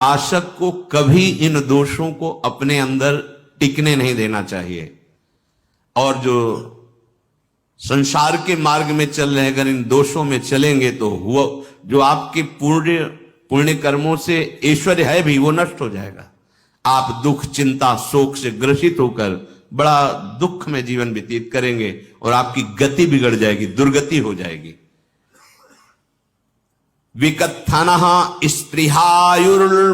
आशक को कभी इन दोषों को अपने अंदर टिकने नहीं देना चाहिए। और जो संसार के मार्ग में चल रहे अगर इन दोषों में चलेंगे तो हुआ जो आपके पुण्य कर्मों से ऐश्वर्य है भी वो नष्ट हो जाएगा। आप दुख चिंता शोक से ग्रसित होकर बड़ा दुख में जीवन व्यतीत करेंगे और आपकी गति बिगड़ जाएगी, दुर्गति हो जाएगी। विकत्थनः स्पृहायुर्मनस्वी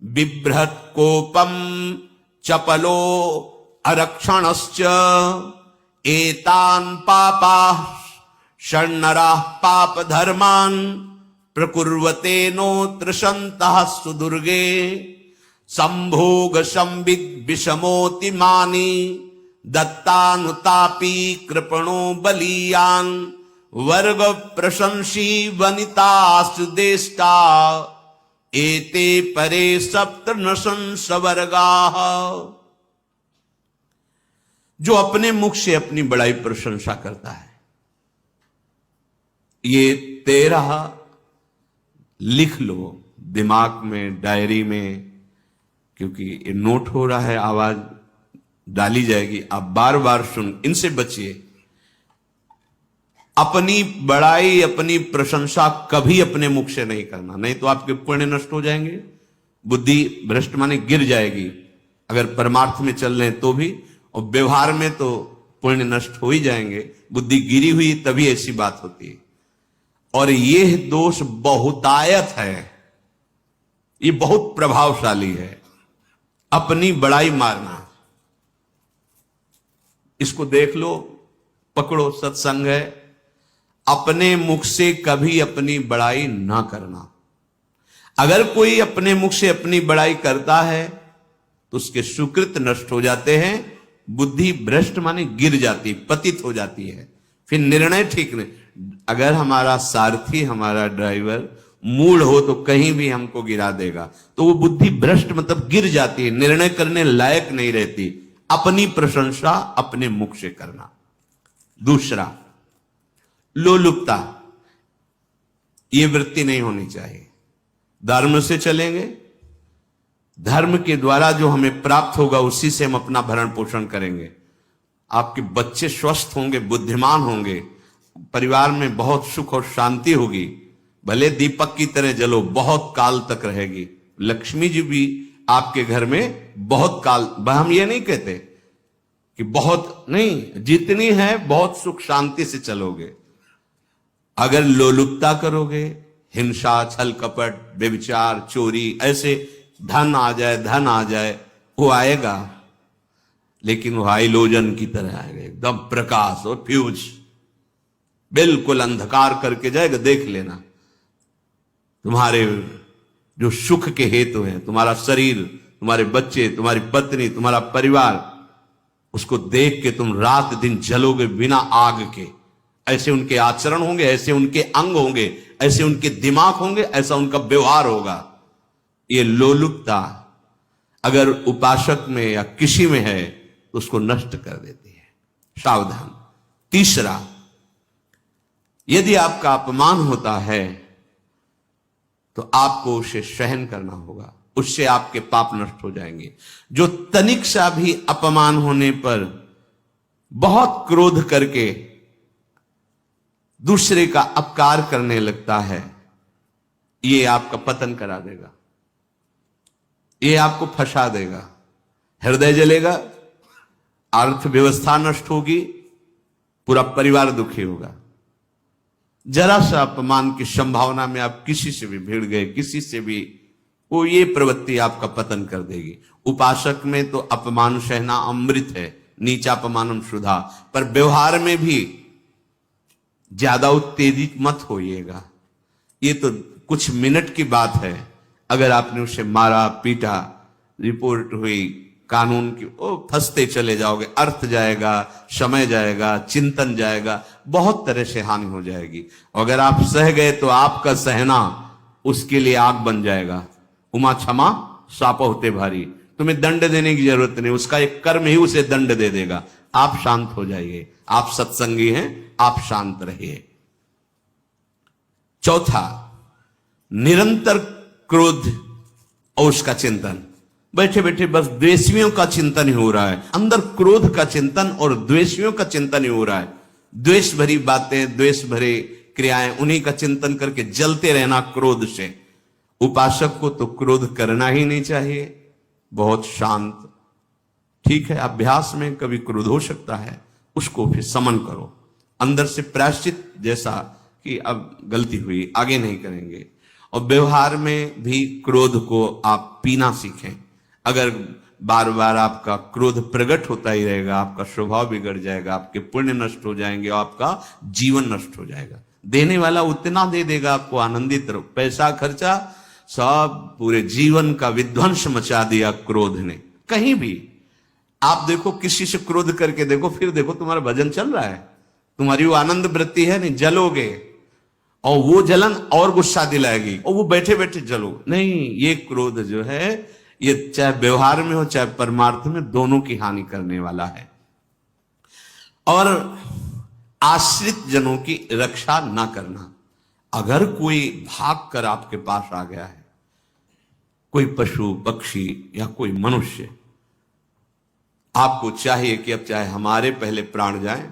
बिभ्रत कोपम चपलो अरक्षणश्च एतान् पापाः षण्णराः पाप धर्मान् प्रकुर्वते नोत्र सन्तः सुदुर्गे संभोग संविद विषमोति मानी दत्तानुतापी कृपणो बलीयान वर्ग प्रशंसी वनितास्तु देष्टा एते परे सप्तनशं सवर्गाः। जो अपने मुख से अपनी बड़ाई प्रशंसा करता है, ये 13 लिख लो दिमाग में, डायरी में, क्योंकि ये नोट हो रहा है, आवाज डाली जाएगी, आप बार बार सुन, इनसे बचिए। अपनी बड़ाई अपनी प्रशंसा कभी अपने मुख से नहीं करना, नहीं तो आपके पुण्य नष्ट हो जाएंगे, बुद्धि भ्रष्ट माने गिर जाएगी। अगर परमार्थ में चल रहे हैं तो भी, और व्यवहार में तो पुण्य नष्ट हो ही जाएंगे। बुद्धि गिरी हुई तभी ऐसी बात होती है। और यह दोष बहुतायत है, ये बहुत प्रभावशाली है, अपनी बड़ाई मारना। इसको देख लो, पकड़ो, सत्संग है। अपने मुख से कभी अपनी बड़ाई ना करना। अगर कोई अपने मुख से अपनी बड़ाई करता है तो उसके सुकृत नष्ट हो जाते हैं, बुद्धि भ्रष्ट माने गिर जाती, पतित हो जाती है, फिर निर्णय ठीक नहीं। अगर हमारा सारथी, हमारा ड्राइवर मूड हो तो कहीं भी हमको गिरा देगा, तो वो बुद्धि भ्रष्ट मतलब गिर जाती है, निर्णय करने लायक नहीं रहती। अपनी प्रशंसा अपने मुख से करना। दूसरा, लोलुपता, ये वृत्ति नहीं होनी चाहिए। धर्म से चलेंगे, धर्म के द्वारा जो हमें प्राप्त होगा उसी से हम अपना भरण पोषण करेंगे। आपके बच्चे स्वस्थ होंगे, बुद्धिमान होंगे, परिवार में बहुत सुख और शांति होगी, भले दीपक की तरह जलो, बहुत काल तक रहेगी। लक्ष्मी जी भी आपके घर में बहुत काल, हम ये नहीं कहते कि बहुत नहीं, जितनी है बहुत सुख शांति से चलोगे। अगर लोलुपता करोगे, हिंसा, छल कपट, व्यभिचार, चोरी, ऐसे धन आ जाए, वो आएगा, लेकिन वो हाइलोजन की तरह आएगा, एकदम प्रकाश और फ्यूज, बिल्कुल अंधकार करके जाएगा। देख लेना, तुम्हारे जो सुख के हेतु हैं, तुम्हारा शरीर, तुम्हारे बच्चे, तुम्हारी पत्नी, तुम्हारा परिवार, उसको देख के तुम रात दिन जलोगे बिना आग के। ऐसे उनके आचरण होंगे, ऐसे उनके अंग होंगे, ऐसे उनके दिमाग होंगे, ऐसा उनका व्यवहार होगा। ये लोलुपता अगर उपासक में या किसी में है तो उसको नष्ट कर देती है। सावधान। तीसरा, यदि आपका अपमान होता है तो आपको उसे सहन करना होगा, उससे आपके पाप नष्ट हो जाएंगे। जो तनिक सा भी अपमान होने पर बहुत क्रोध करके दूसरे का अपकार करने लगता है, ये आपका पतन करा देगा, ये आपको फंसा देगा, हृदय जलेगा, अर्थव्यवस्था नष्ट होगी, पूरा परिवार दुखी होगा। जरा सा अपमान की संभावना में आप किसी से भी भिड़ गए, किसी से भी, वो ये प्रवृत्ति आपका पतन कर देगी। उपासक में तो अपमान सहना अमृत है, नीचा अपमानम सुधा, पर व्यवहार में भी ज्यादा उत्तेजित मत होइएगा। ये तो कुछ मिनट की बात है, अगर आपने उसे मारा पीटा, रिपोर्ट हुई कानून की, ओ फंसते चले जाओगे, अर्थ जाएगा, समय जाएगा, चिंतन जाएगा, बहुत तरह से हानि हो जाएगी। अगर आप सह गए तो आपका सहना उसके लिए आग बन जाएगा। उमा क्षमा साप होते भारी, तुम्हें दंड देने की जरूरत नहीं, उसका एक कर्म ही उसे दंड दे देगा। आप शांत हो जाइए, आप सत्संगी हैं, आप शांत रहिए। चौथा, निरंतर क्रोध और उसका चिंतन, बैठे बैठे बस द्वेषियों का चिंतन ही हो रहा है, अंदर क्रोध का चिंतन और द्वेषियों का चिंतन ही हो रहा है। द्वेष भरी बातें, द्वेष भरे क्रियाएं, उन्हीं का चिंतन करके जलते रहना क्रोध से। उपासक को तो क्रोध करना ही नहीं चाहिए, बहुत शांत। ठीक है, अभ्यास में कभी क्रोध हो सकता है, उसको फिर समन करो, अंदर से प्रायश्चित जैसा कि अब गलती हुई, आगे नहीं करेंगे। और व्यवहार में भी क्रोध को आप पीना सीखें। अगर बार बार आपका क्रोध प्रकट होता ही रहेगा, आपका स्वभाव बिगड़ जाएगा, आपके पुण्य नष्ट हो जाएंगे और आपका जीवन नष्ट हो जाएगा। देने वाला उतना दे देगा आपको, आनंदित रहो। पैसा खर्चा, सब पूरे जीवन का विध्वंस मचा दिया क्रोध ने। कहीं भी आप देखो, किसी से क्रोध करके देखो, फिर देखो तुम्हारा भजन चल रहा है, तुम्हारी वो आनंद वृत्ति है नहीं, जलोगे और वो जलन और गुस्सा दिलाएगी और वो बैठे बैठे जलो नहीं। ये क्रोध जो है, ये चाहे व्यवहार में हो चाहे परमार्थ में, दोनों की हानि करने वाला है। और आश्रित जनों की रक्षा ना करना। अगर कोई भाग कर आपके पास आ गया है, कोई पशु पक्षी या कोई मनुष्य, आपको चाहिए कि अब चाहे हमारे पहले प्राण जाएं,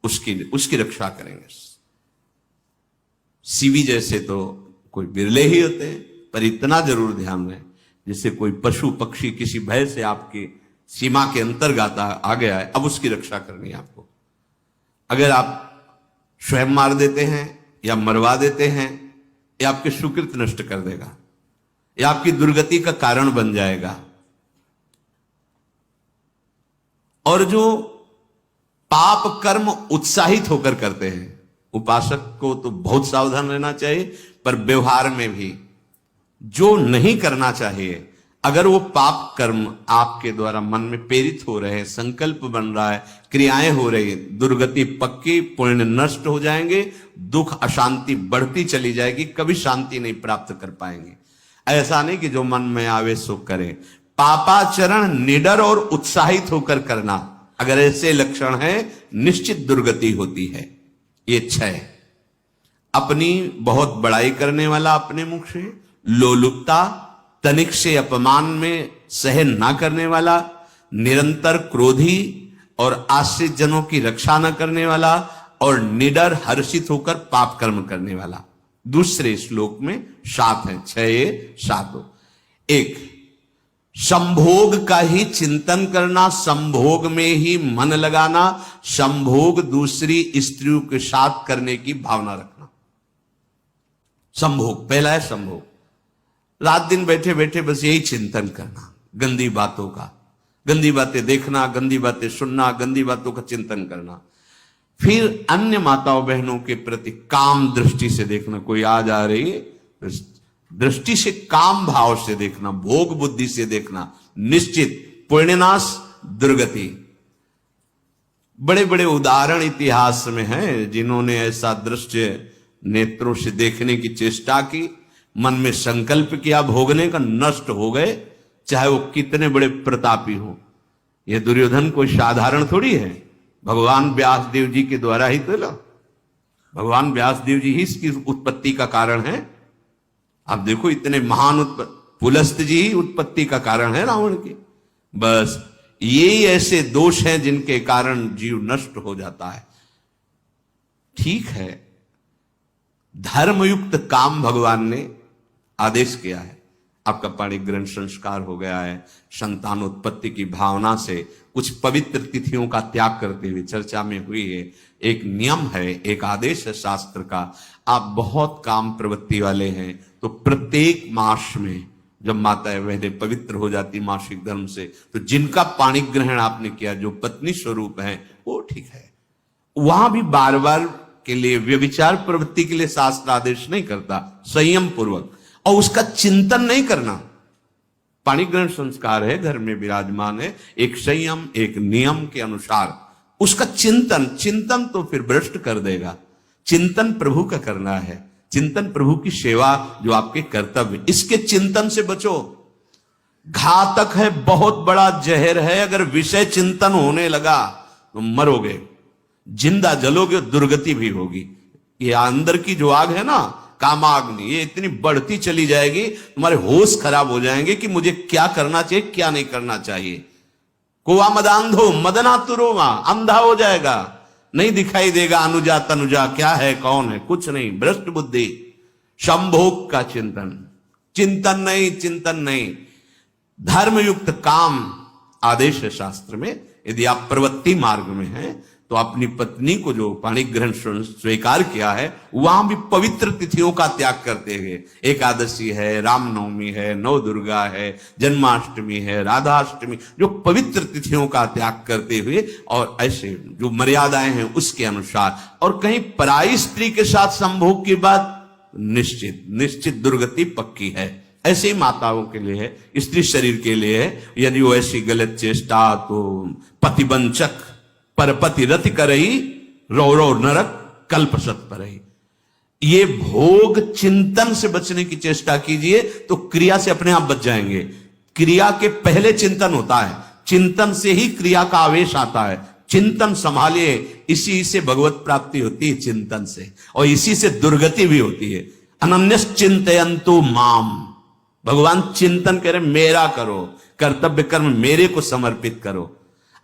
उसकी रक्षा करेंगे। सीवी जैसे तो कोई बिरले ही होते हैं, पर इतना जरूर ध्यान रहे, जैसे कोई पशु पक्षी किसी भय से आपकी सीमा के अंतर्गत आ गया है, अब उसकी रक्षा करनी है आपको। अगर आप स्वयं मार देते हैं या मरवा देते हैं, या आपके सुकृत नष्ट कर देगा, या आपकी दुर्गति का कारण बन जाएगा। और जो पाप कर्म उत्साहित होकर करते हैं, उपासक को तो बहुत सावधान रहना चाहिए, पर व्यवहार में भी जो नहीं करना चाहिए, अगर वो पाप कर्म आपके द्वारा मन में प्रेरित हो रहे हैं, संकल्प बन रहा है, क्रियाएं हो रही, दुर्गति पक्की, पुण्य नष्ट हो जाएंगे, दुख अशांति बढ़ती चली जाएगी, कभी शांति नहीं प्राप्त कर पाएंगे। ऐसा नहीं कि जो मन में आवे सो करे। पापाचरण निडर और उत्साहित होकर करना, अगर ऐसे लक्षण है, निश्चित दुर्गति होती है। ये 6, अपनी बहुत बड़ाई करने वाला अपने मुख से, लोलुपता, तनिक से अपमान में सहन ना करने वाला, निरंतर क्रोधी और आश्रित जनों की रक्षा न करने वाला, और निडर हर्षित होकर पाप कर्म करने वाला। दूसरे श्लोक में 7 है, 6 7। 1, संभोग का ही चिंतन करना, संभोग में ही मन लगाना, संभोग दूसरी स्त्रियों के साथ करने की भावना रखना। संभोग, पहला है संभोग। रात दिन बैठे बैठे बस यही चिंतन करना, गंदी बातों का, गंदी बातें देखना, गंदी बातें सुनना, गंदी बातों का चिंतन करना। फिर अन्य माताओं बहनों के प्रति काम दृष्टि से देखना, कोई आ जा रही है, दृष्टि से काम भाव से देखना, भोग बुद्धि से देखना, निश्चित पुण्यनाश दुर्गति। बड़े बड़े उदाहरण इतिहास में हैं, जिन्होंने ऐसा दृश्य नेत्रों से देखने की चेष्टा की, मन में संकल्प किया भोगने का, नष्ट हो गए, चाहे वो कितने बड़े प्रतापी हो। यह दुर्योधन कोई साधारण थोड़ी है, भगवान व्यास देव जी के द्वारा ही तो, भगवान व्यास देव जी ही इसकी उत्पत्ति का कारण है। आप देखो, इतने महान पुलस्त जी ही उत्पत्ति का कारण है रावण की। बस यही ऐसे दोष हैं जिनके कारण जीव नष्ट हो जाता है। ठीक है, धर्मयुक्त काम भगवान ने आदेश किया है, आपका पाणिक ग्रहण संस्कार हो गया है, संतानोत्पत्ति की भावना से कुछ पवित्र तिथियों का त्याग करते हुए चर्चा में हुई है। एक नियम है, एक आदेश है शास्त्र का। आप बहुत काम प्रवृत्ति वाले हैं, तो प्रत्येक मास में जब माता बहनें पवित्र हो जाती मासिक धर्म से, तो जिनका पाणिक ग्रहण आपने किया, जो पत्नी स्वरूप है, वो ठीक है। वहां भी बार बार के लिए व्यभिचार प्रवृत्ति के लिए शास्त्र आदेश नहीं करता, संयम पूर्वक, और उसका चिंतन नहीं करना। पाणिक ग्रहण संस्कार है, घर में विराजमान है, एक संयम एक नियम के अनुसार उसका चिंतन तो फिर भ्रष्ट कर देगा। चिंतन प्रभु का करना है, चिंतन प्रभु की सेवा जो आपके कर्तव्य, इसके चिंतन से बचो। घातक है, बहुत बड़ा जहर है। अगर विषय चिंतन होने लगा तो मरोगे, जिंदा जलोगे, दुर्गति भी होगी। ये अंदर की जो आग है ना, कामाग्नि ये इतनी बढ़ती चली जाएगी, तुम्हारे होश खराब हो जाएंगे कि मुझे क्या करना चाहिए क्या नहीं करना चाहिए। कुआ मदांधो मदनातुरोमा, अंधा हो जाएगा, नहीं दिखाई देगा अनुजा तनुजा क्या है कौन है, कुछ नहीं, भ्रष्ट बुद्धि। संभोग का चिंतन, चिंतन नहीं, चिंतन नहीं। धर्मयुक्त काम आदेश है शास्त्र में। यदि आप प्रवृत्ति मार्ग में हैं तो अपनी पत्नी को जो पाणिग्रहण स्वीकार किया है वहां भी पवित्र तिथियों का त्याग करते हुए, एकादशी है, रामनवमी है, नव दुर्गा है, जन्माष्टमी है, राधाष्टमी, जो पवित्र तिथियों का त्याग करते हुए और ऐसे जो मर्यादाएं हैं उसके अनुसार, और कहीं पराई स्त्री के साथ संभोग की बात निश्चित दुर्गति पक्की है। ऐसे ही माताओं के लिए है, स्त्री शरीर के लिए है। यदि वो ऐसी गलत चेष्टा तो पतिवंचक परपति रति करई रौ रौ नरक कल्पसत परई। ये भोग चिंतन से बचने की चेष्टा कीजिए तो क्रिया से अपने आप बच जाएंगे। क्रिया के पहले चिंतन होता है, चिंतन से ही क्रिया का आवेश आता है। चिंतन संभालिए, इसी से भगवत प्राप्ति होती है, चिंतन से, और इसी से दुर्गति भी होती है। अनन्यस चिंतयन्तु माम, भगवान चिंतन करे मेरा करो, कर्तव्य कर्म मेरे को समर्पित करो।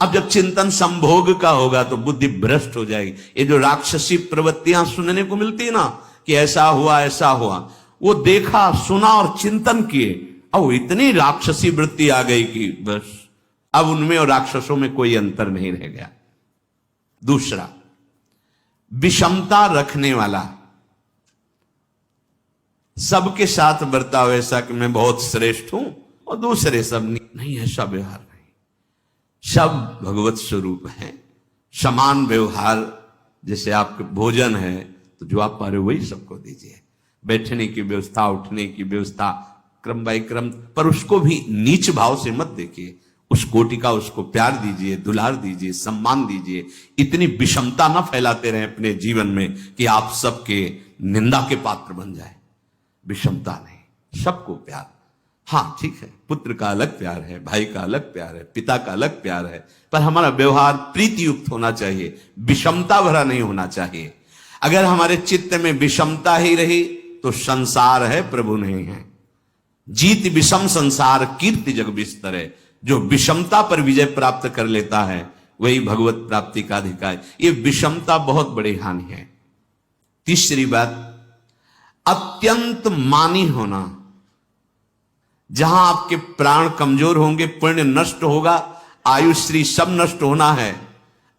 अब जब चिंतन संभोग का होगा तो बुद्धि भ्रष्ट हो जाएगी। ये जो राक्षसी प्रवृत्तियां सुनने को मिलती है ना कि ऐसा हुआ ऐसा हुआ, वो देखा सुना और चिंतन किए, अब इतनी राक्षसी वृत्ति आ गई कि बस अब उनमें और राक्षसों में कोई अंतर नहीं रह गया। दूसरा, विषमता रखने वाला, सबके साथ बर्ताव ऐसा कि मैं बहुत श्रेष्ठ हूं और दूसरे सब नहीं, ऐसा व्यवहार नहीं। सब भगवत स्वरूप है, समान व्यवहार। जैसे आपके भोजन है तो जो आप पा रहे हो वही सबको दीजिए, बैठने की व्यवस्था, उठने की व्यवस्था, क्रम बाई क्रम, पर उसको भी नीच भाव से मत देखिए। उस कोटि का उसको प्यार दीजिए, दुलार दीजिए, सम्मान दीजिए। इतनी विषमता ना फैलाते रहे अपने जीवन में कि आप सबके निंदा के पात्र बन जाए। विषमता नहीं, सबको प्यार। हाँ ठीक है, पुत्र का अलग प्यार है, भाई का अलग प्यार है, पिता का अलग प्यार है, पर हमारा व्यवहार प्रीति युक्त होना चाहिए, विषमता भरा नहीं होना चाहिए। अगर हमारे चित्त में विषमता ही रही तो संसार है, प्रभु नहीं है। जीत विषम संसार कीर्ति जग बिस्तर है। जो विषमता पर विजय प्राप्त कर लेता है वही भगवत प्राप्ति का अधिकारी। ये विषमता बहुत बड़ी हानि है। तीसरी बात, अत्यंत मानी होना। जहां आपके प्राण कमजोर होंगे, पुण्य नष्ट होगा, आयुश्री सब नष्ट होना है,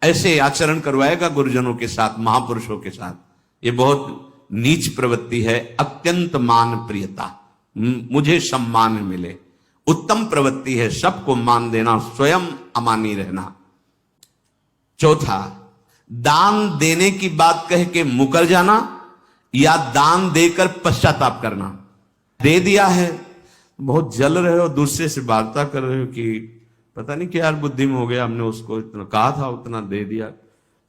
ऐसे आचरण करवाएगा गुरुजनों के साथ, महापुरुषों के साथ। ये बहुत नीच प्रवृत्ति है। अत्यंत मान प्रियता, मुझे सम्मान मिले, उत्तम प्रवृत्ति है। सबको मान देना, स्वयं अमानी रहना। चौथा, दान देने की बात कह के मुकर जाना या दान देकर पश्चाताप करना। दे दिया है, बहुत जल रहे हो, दूसरे से वार्ता कर रहे हो कि पता नहीं क्या यार बुद्धि में हो गया, हमने उसको इतना कहा था उतना दे दिया,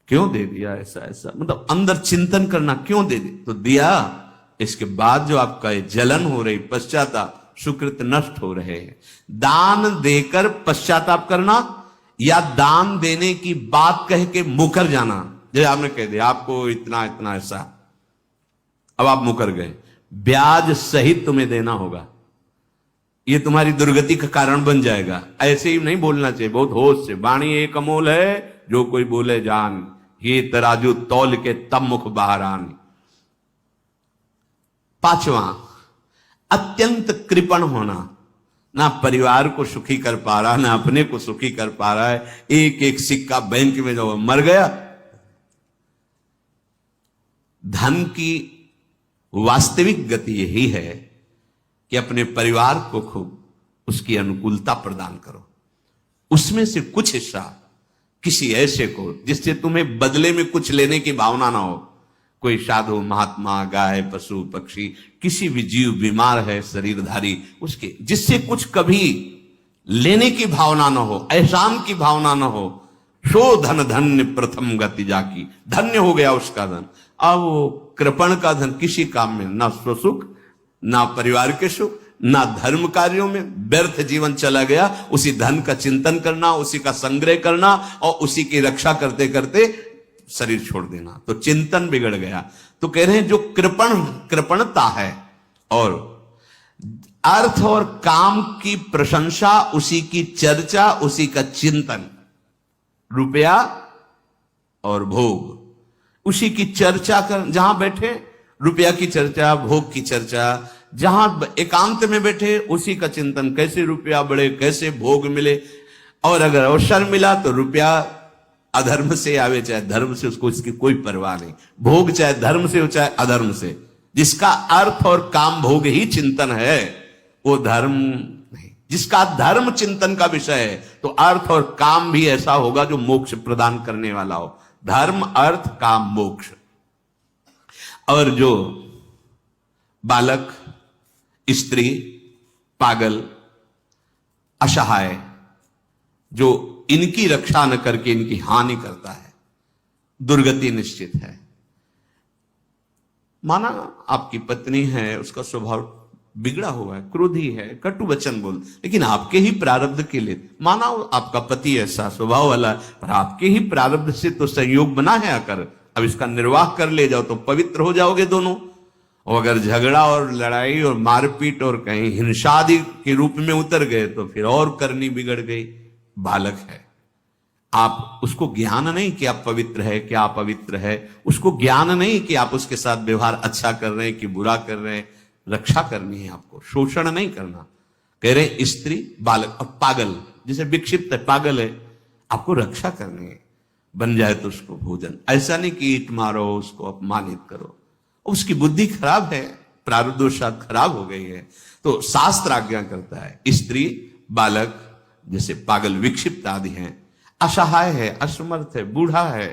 क्यों दे दिया, ऐसा ऐसा, मतलब अंदर चिंतन करना, क्यों दे दिया तो दिया। इसके बाद जो आपका जलन हो रही, पश्चाताप, सुकृत नष्ट हो रहे हैं। दान देकर पश्चाताप करना या दान देने की बात कह के मुकर जाना। जैसे आपने कह दिया आपको इतना इतना ऐसा, अब आप मुकर गए, ब्याज सहित तुम्हें देना होगा, ये तुम्हारी दुर्गति का कारण बन जाएगा। ऐसे ही नहीं बोलना चाहिए, बहुत होश से। वाणी एक अमोल है, जो कोई बोले जान, ये तराजू तौल के तब मुख बाहर आन। पांचवा, अत्यंत कृपण होना। ना परिवार को सुखी कर पा रहा, ना अपने को सुखी कर पा रहा है। एक एक सिक्का बैंक में जो मर गया। धन की वास्तविक गति यही है कि अपने परिवार को खूब उसकी अनुकूलता प्रदान करो, उसमें से कुछ हिस्सा किसी ऐसे को जिससे तुम्हें बदले में कुछ लेने की भावना ना हो। कोई साधु, महात्मा, गाय, पशु, पक्षी, किसी भी जीव बीमार है शरीरधारी, उसके जिससे कुछ कभी लेने की भावना ना हो, एहसान की भावना ना हो। सो धन धन्य प्रथम गति जाकी, धन्य हो गया उसका धन। अब वो कृपण का धन किसी काम में, ना स्वसुख, ना परिवार के सुख, ना धर्म कार्यों में, व्यर्थ जीवन चला गया। उसी धन का चिंतन करना, उसी का संग्रह करना और उसी की रक्षा करते करते शरीर छोड़ देना, तो चिंतन बिगड़ गया। तो कह रहे हैं जो कृपणता है और अर्थ और काम की प्रशंसा, उसी की चर्चा, उसी का चिंतन, रुपया और भोग, उसी की चर्चा कर, जहां बैठे रुपया की चर्चा, भोग की चर्चा, जहां एकांत में बैठे उसी का चिंतन, कैसे रुपया बढ़े, कैसे भोग मिले। और अगर अवसर मिला तो रुपया अधर्म से आवे चाहे धर्म से, उसको इसकी कोई परवाह नहीं। भोग चाहे धर्म से हो चाहे अधर्म से, जिसका अर्थ और काम भोग ही चिंतन है वो धर्म नहीं। जिसका धर्म चिंतन का विषय है तो अर्थ और काम भी ऐसा होगा जो मोक्ष प्रदान करने वाला हो। धर्म, अर्थ, काम, मोक्ष। और जो बालक, स्त्री, पागल, असहाय, जो इनकी रक्षा न करके इनकी हानि करता है, दुर्गति निश्चित है। माना आपकी पत्नी है, उसका स्वभाव बिगड़ा हुआ है, क्रोधी है, कटु वचन बोल, लेकिन आपके ही प्रारब्ध के लिए, माना आपका पति ऐसा स्वभाव वाला है, पर आपके ही प्रारब्ध से तो संयोग बना है आकर, अब इसका निर्वाह कर ले जाओ तो पवित्र हो जाओगे दोनों। और अगर झगड़ा और लड़ाई और मारपीट और कहीं हिंसा आदि के रूप में उतर गए तो फिर और करनी बिगड़ गई। बालक है, आप उसको ज्ञान नहीं कि आप पवित्र है, कि आप पवित्र है, उसको ज्ञान नहीं कि आप उसके साथ व्यवहार अच्छा कर रहे हैं कि बुरा कर रहे हैं। रक्षा करनी है आपको, शोषण नहीं करना। कह रहे स्त्री, बालक और पागल, जिसे विक्षिप्त है, पागल है, आपको रक्षा करनी है। बन जाए तो उसको भोजन, ऐसा नहीं कि ईंट मारो, उसको अपमानित करो। उसकी बुद्धि खराब है, प्रारब्धवशात खराब हो गई है, तो शास्त्र आज्ञा करता है स्त्री, बालक, जैसे पागल, विक्षिप्त आदि हैं, असहाय है, असमर्थ है, बूढ़ा है,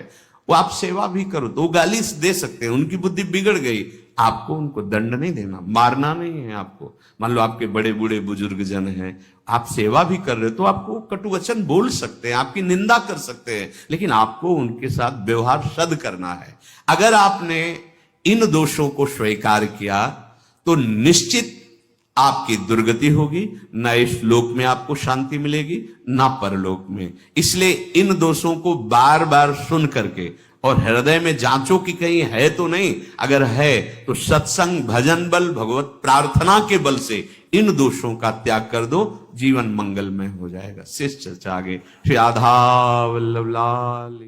वो आप सेवा भी करो तो वो गाली दे सकते हैं, उनकी बुद्धि बिगड़ गई। आपको उनको दंड नहीं देना, मारना नहीं है आपको। मान लो आपके बड़े बूढ़े बुजुर्ग जन हैं, आप सेवा भी कर रहे हो तो आपको कटु वचन बोल सकते हैं, आपकी निंदा कर सकते हैं, लेकिन आपको उनके साथ व्यवहार सद करना है। अगर आपने इन दोषों को स्वीकार किया तो निश्चित आपकी दुर्गति होगी, न इस लोक में आपको शांति मिलेगी न परलोक में। इसलिए इन दोषों को बार बार सुन करके और हृदय में जांचो कि कहीं है तो नहीं, अगर है तो सत्संग, भजन बल, भगवत प्रार्थना के बल से इन दोषों का त्याग कर दो, जीवन मंगलमय हो जाएगा। शेष चर्चा आगे। श्री राधा वल्लभ लाल।